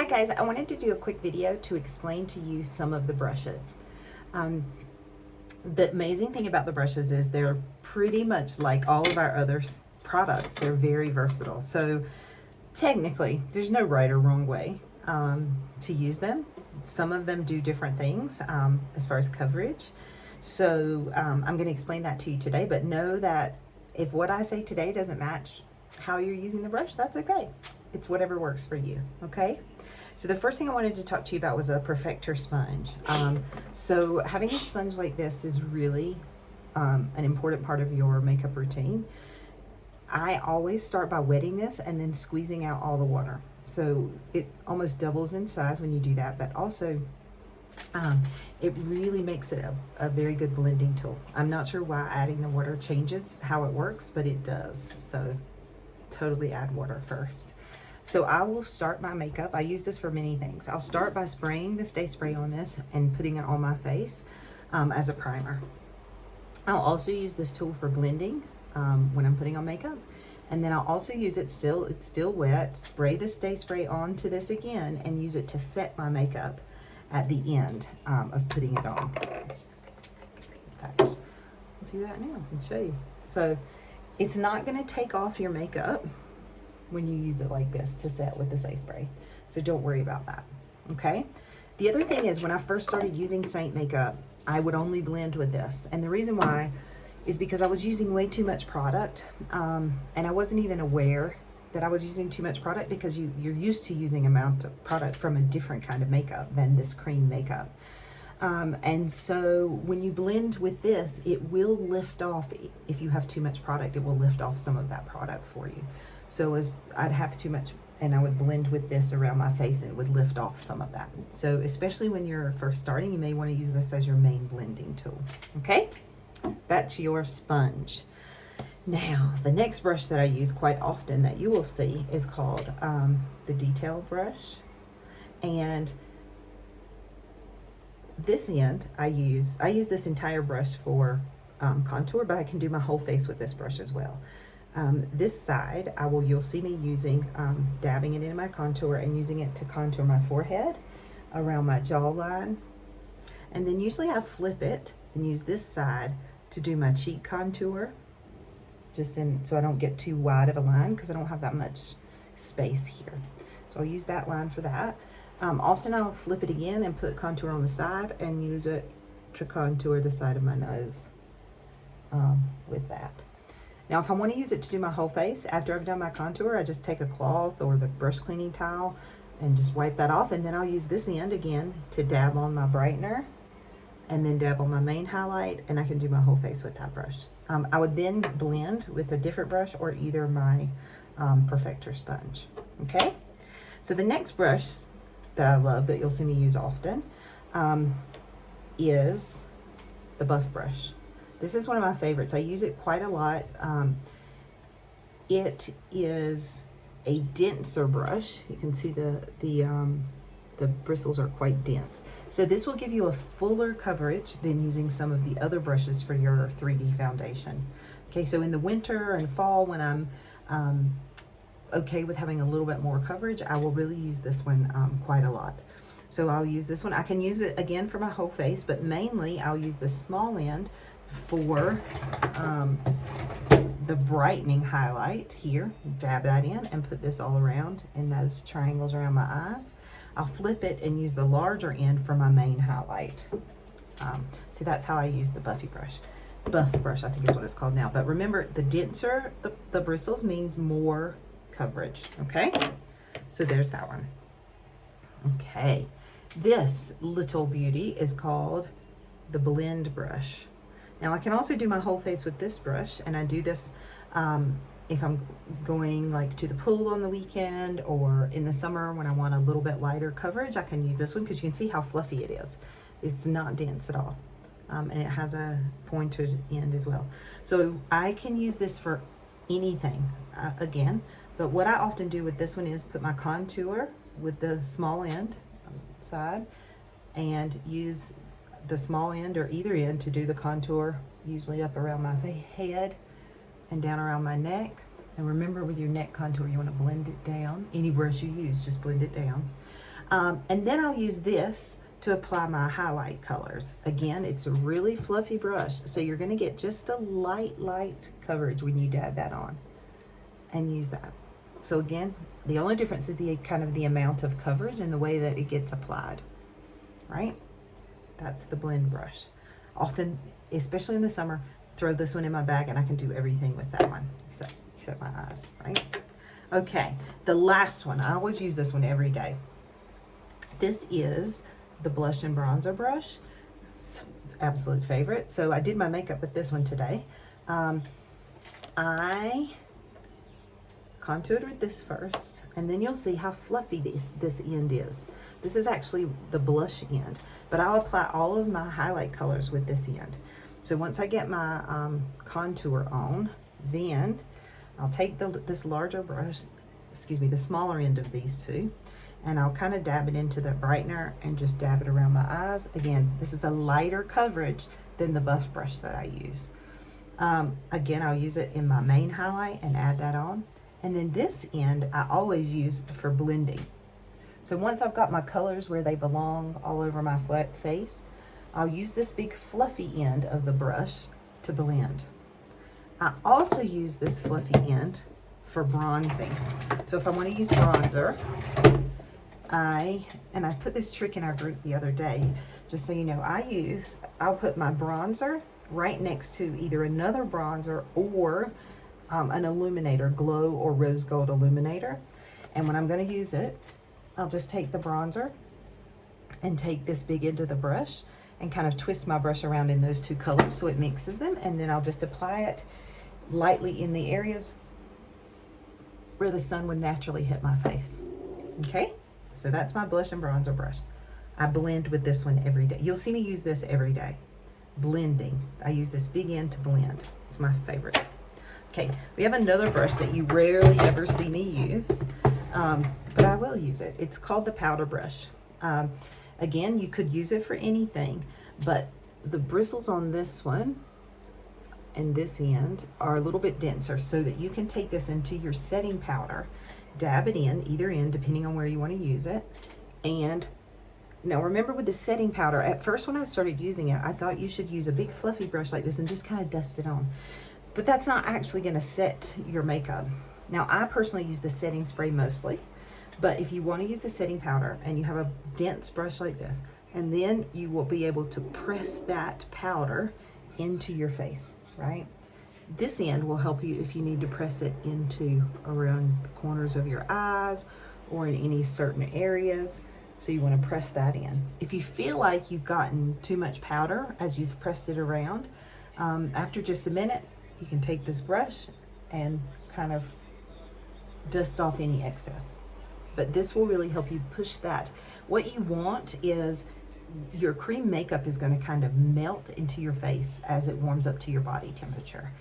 Hi guys, I wanted to do a quick video to explain to you some of the brushes. The amazing thing about the brushes is they're pretty much like all of our other products. They're very versatile. So technically, there's no right or wrong way to use them. Some of them do different things as far as coverage. So I'm going to explain that to you today, but know that if what I say today doesn't match how you're using the brush, that's okay. It's whatever works for you, okay? So the first thing I wanted to talk to you about was a perfector sponge. So having a sponge like this is really an important part of your makeup routine. I always start by wetting this and then squeezing out all the water. So it almost doubles in size when you do that, but also it really makes it a very good blending tool. I'm not sure why adding the water changes how it works, but it does. So totally add water first. So I will start my makeup. I use this for many things. I'll start by spraying the Stay Spray on this and putting it on my face as a primer. I'll also use this tool for blending when I'm putting on makeup. And then I'll also use it's still wet, spray the Stay Spray onto this again and use it to set my makeup at the end of putting it on. In fact, I'll do that now and show you. So it's not gonna take off your makeup when you use it like this to set with the Stay Spray. So don't worry about that, okay? The other thing is when I first started using Saint makeup, I would only blend with this. And the reason why is because I was using way too much product and I wasn't even aware that I was using too much product because you're used to using amount of product from a different kind of makeup than this cream makeup. And so when you blend with this, it will lift off, if you have too much product, it will lift off some of that product for you. So as I'd have too much and I would blend with this around my face and it would lift off some of that. So especially when you're first starting, you may want to use this as your main blending tool. Okay, that's your sponge. Now, the next brush that I use quite often that you will see is called the Detail Brush. And this end, I use this entire brush for contour, but I can do my whole face with this brush as well. This side, you'll see me using, dabbing it into my contour and using it to contour my forehead, around my jawline. And then usually I flip it and use this side to do my cheek contour, so I don't get too wide of a line because I don't have that much space here. So I'll use that line for that. Often I'll flip it again and put contour on the side and use it to contour the side of my nose with that. Now, if I want to use it to do my whole face, after I've done my contour, I just take a cloth or the brush cleaning towel and just wipe that off. And then I'll use this end again to dab on my brightener and then dab on my main highlight, and I can do my whole face with that brush. I would then blend with a different brush or either my perfector sponge, okay? So the next brush that I love that you'll see me use often is the buff brush. This is one of my favorites. I use it quite a lot. It is a denser brush. You can see the bristles are quite dense. So this will give you a fuller coverage than using some of the other brushes for your 3D foundation. Okay, so in the winter and fall when I'm okay with having a little bit more coverage, I will really use this one quite a lot. So I'll use this one. I can use it again for my whole face, but mainly I'll use the small end for the brightening highlight here. Dab that in and put this all around in those triangles around my eyes. I'll flip it and use the larger end for my main highlight. So that's how I use the buff brush, I think is what it's called now. But remember, the denser the bristles means more coverage, okay? So there's that one. Okay, this little beauty is called the blend brush. Now I can also do my whole face with this brush, and I do this if I'm going like to the pool on the weekend or in the summer when I want a little bit lighter coverage. I can use this one because you can see how fluffy it is. It's not dense at all, and it has a pointed end as well. So I can use this for anything again, but what I often do with this one is put my contour with the small end side and use the small end or either end to do the contour, usually up around my head and down around my neck. And remember, with your neck contour, you want to blend it down. Any brush you use, just blend it down. And then I'll use this to apply my highlight colors. Again, it's a really fluffy brush, so you're gonna get just a light coverage when you dab that on and use that. So again, the only difference is the kind of the amount of coverage and the way that it gets applied, right? That's the blend brush. Often, especially in the summer, throw this one in my bag and I can do everything with that one, except my eyes, right? Okay, the last one, I always use this one every day. This is the blush and bronzer brush. It's absolute favorite. So I did my makeup with this one today. I contoured with this first, and then you'll see how fluffy this end is. This is actually the blush end, but I'll apply all of my highlight colors with this end. So once I get my contour on, then I'll take this larger brush, the smaller end of these two, and I'll kind of dab it into the brightener and just dab it around my eyes. Again, this is a lighter coverage than the buff brush that I use. Again, I'll use it in my main highlight and add that on. And then this end, I always use for blending. So once I've got my colors where they belong all over my flat face, I'll use this big fluffy end of the brush to blend. I also use this fluffy end for bronzing. So if I want to use bronzer, I put this trick in our group the other day, just so you know, I'll put my bronzer right next to either another bronzer or an illuminator, glow or rose gold illuminator. And when I'm going to use it, I'll just take the bronzer and take this big end of the brush and kind of twist my brush around in those two colors so it mixes them, and then I'll just apply it lightly in the areas where the sun would naturally hit my face. Okay, so that's my blush and bronzer brush. I blend with this one every day. You'll see me use this every day. Blending. I use this big end to blend. It's my favorite. Okay, we have another brush that you rarely ever see me use, but I will use it. It's called the powder brush. Again, you could use it for anything, but the bristles on this one and this end are a little bit denser, so that you can take this into your setting powder, dab it in either end depending on where you want to use it. And now remember, with the setting powder, at first when I started using it, I thought you should use a big fluffy brush like this and just kind of dust it on, but that's not actually going to set your makeup. Now I personally use the setting spray mostly, but if you want to use the setting powder and you have a dense brush like this, and then you will be able to press that powder into your face, right? This end will help you if you need to press it into around the corners of your eyes or in any certain areas. So you want to press that in. If you feel like you've gotten too much powder as you've pressed it around, after just a minute, you can take this brush and kind of dust off any excess. But this will really help you push that. What you want is your cream makeup is going to kind of melt into your face as it warms up to your body temperature.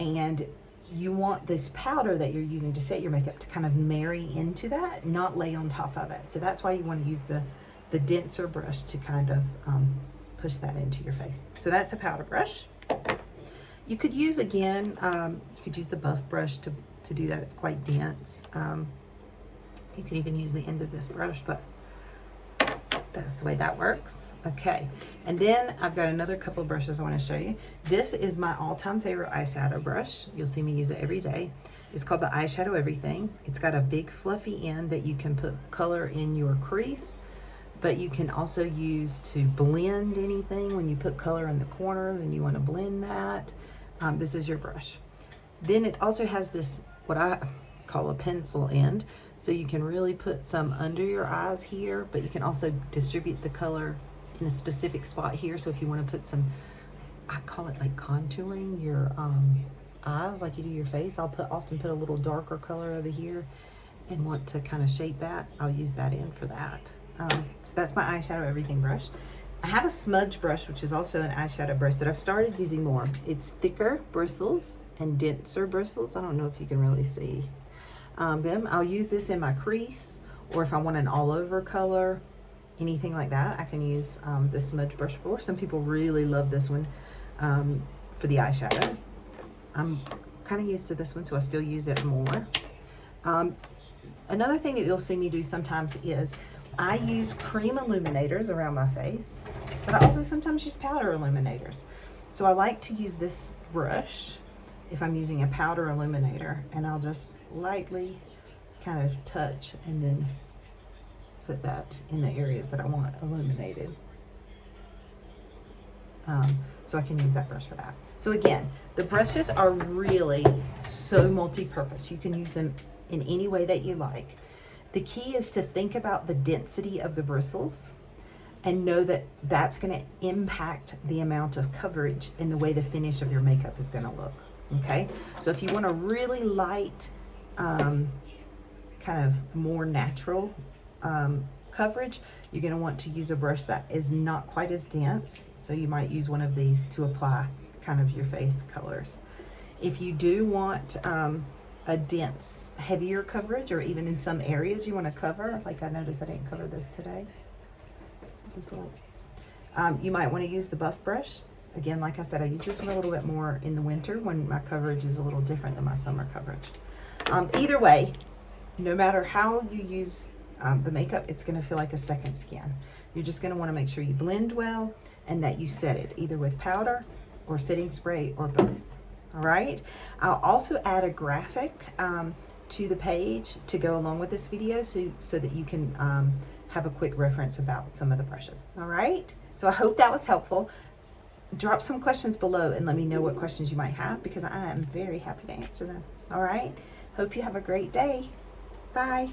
And you want this powder that you're using to set your makeup to kind of marry into that, not lay on top of it. So that's why you want to use the denser brush to kind of push that into your face. So that's a powder brush. You could use, again, you could use the buff brush to do that. It's quite dense. You can even use the end of this brush, but that's the way that works. Okay, and then I've got another couple of brushes I want to show you. This is my all-time favorite eyeshadow brush. You'll see me use it every day. It's called the Eyeshadow Everything. It's got a big fluffy end that you can put color in your crease, but you can also use to blend anything when you put color in the corners and you want to blend that. This is your brush. Then it also has this, what I call a pencil end, so you can really put some under your eyes here, but you can also distribute the color in a specific spot here. So if you want to put some, I call it like contouring your eyes like you do your face, I'll often put a little darker color over here and want to kind of shape that, I'll use that in for that. So that's my Eyeshadow Everything brush. I have a smudge brush, which is also an eyeshadow brush that I've started using more. It's thicker bristles and denser bristles. I don't know if you can really see them. I'll use this in my crease, or if I want an all over color, anything like that, I can use this smudge brush for. Some people really love this one for the eyeshadow. I'm kind of used to this one, so I still use it more. Another thing that you'll see me do sometimes is I use cream illuminators around my face, but I also sometimes use powder illuminators. So I like to use this brush if I'm using a powder illuminator, and I'll just lightly kind of touch and then put that in the areas that I want illuminated. So I can use that brush for that. So again, the brushes are really so multi-purpose. You can use them in any way that you like. The key is to think about the density of the bristles and know that that's going to impact the amount of coverage and the way the finish of your makeup is going to look. Okay, so if you want a really light, kind of more natural coverage, you're going to want to use a brush that is not quite as dense. So you might use one of these to apply kind of your face colors. If you do want a dense, heavier coverage, or even in some areas you want to cover, like I noticed I didn't cover this today, this little, you might want to use the buff brush. Again, like I said, I use this one a little bit more in the winter when my coverage is a little different than my summer coverage. Either way, no matter how you use the makeup, it's going to feel like a second skin. You're just going to want to make sure you blend well and that you set it either with powder or setting spray or both. All right. I'll also add a graphic to the page to go along with this video so that you can have a quick reference about some of the brushes. All right. So I hope that was helpful. Drop some questions below and let me know what questions you might have, because I am very happy to answer them. All right. Hope you have a great day. Bye.